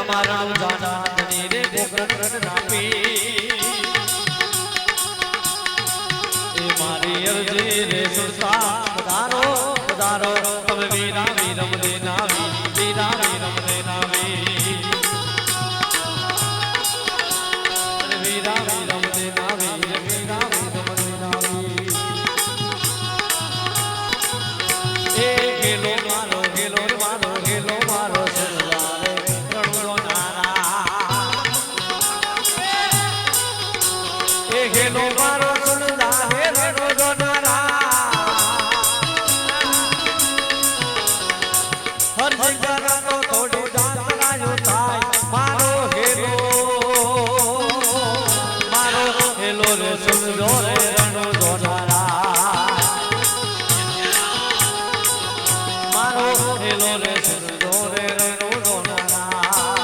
મારા જાના ધની રે ગોકરણ નાપી એ મારી અરજી રે સુરતા પધારો પધારો તમે વીરા વીરમ દે નાવી વીરા વીરમ દે નાવી વીરા વીરમ દે નાવી વીરા વીરમ દે નાવી એ ગેલો મારો ગેલો મારો ગેલો મારો સરદારે રણુનો નારા એ ગેલો મારો સરદારે રણુનો નારા હર જગરાનો થોડો જાતરાયો થાય મારો ગેલો રે સુનજો રે રણુનો નારા મારો હેલો રે સુનજો રે રણુનો નારા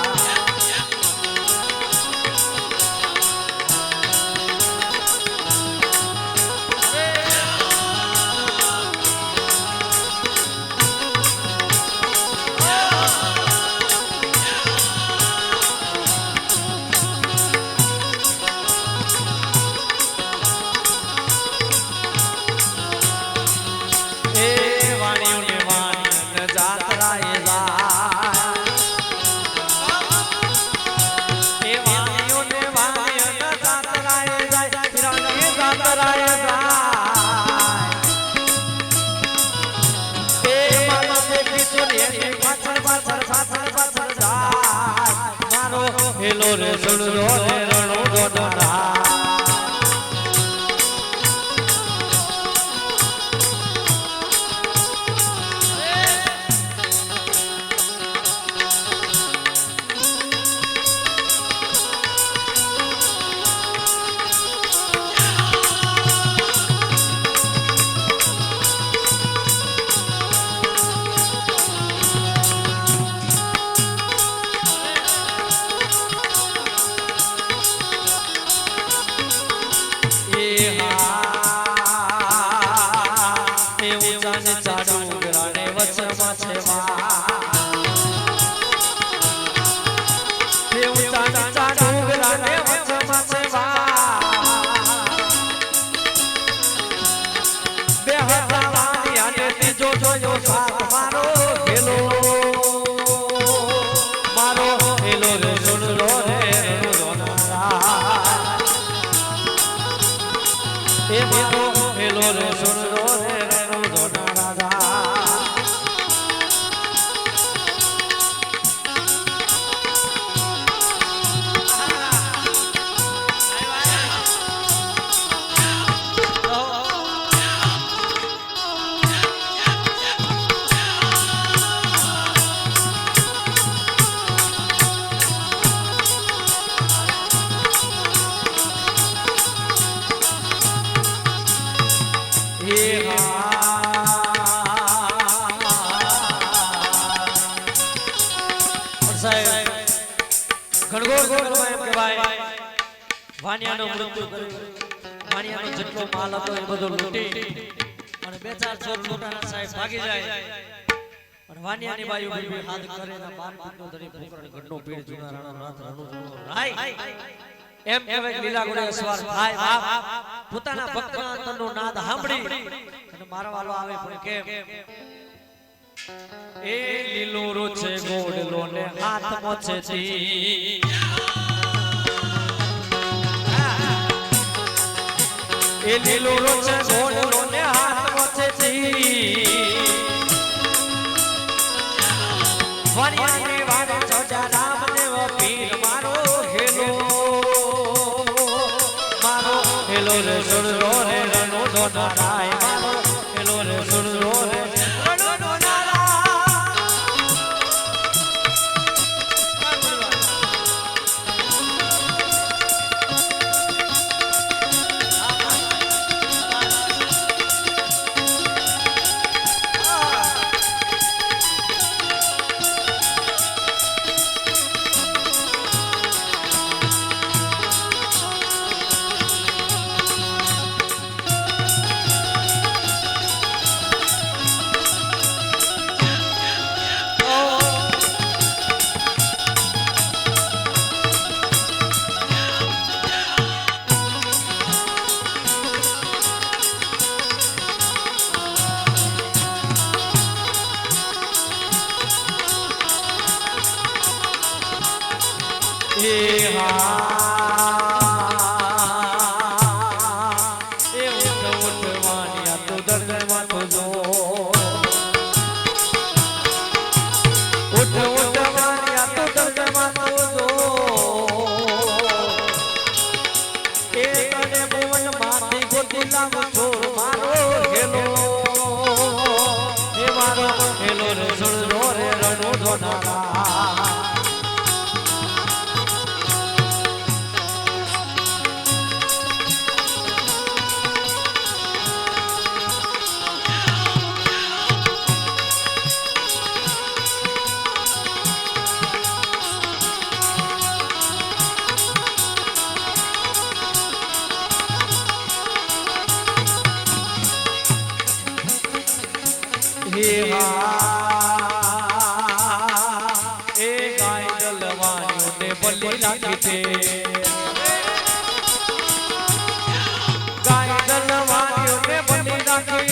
હેલો રે સુનજો રે રણુનો નારા વાણિયાનો મૃત્યુ કર્યો વાણિયાનો જેટલો માલ હતો એ બધો લૂંટી અને બે ચાર ચોર લૂંટાણા સાહેબ ભાગી જાય અને વાણિયાની બાયુ ગરીબી હાથ કરે ના બાર પીટનો ધરી ભૂકરણ ગઢનો પીડ જુના રાણા નાથ રણુનો રાય એમ કહેવાય લીલા ગુડે અસવાર થાય બાપ પોતાના ભક્તના તનનો નાદ સાંભળી અને મારવાલો આવે પણ કેમ એ લીલો રોચે ગોડલો ને હાથ મોછે તી એ લીલો રોચે ગોડલો ને હાથ મોછે તી વાણિયાની વારે ચોજા રામદેવ પીર મારો હેલો રે સુણરો રે રણુનો નારાય મારો હેલો રે સુણરો રે રણુનો એ હા એ ઉઠ ઉઠ વાણિયા તો દર્દમાં તો જો ઉઠ ઉઠ વાણિયા તો દર્દમાં તો જો એ તને ભુવન માંથી ગોતી લાવું છોર મારો હેલો એ મારો હેલો રે છોડો રે રણો ધોનારા એ ગાય દલવાણીઓ ને બલી રાખી છે ગાય દલવાણીઓ ને બલી રાખી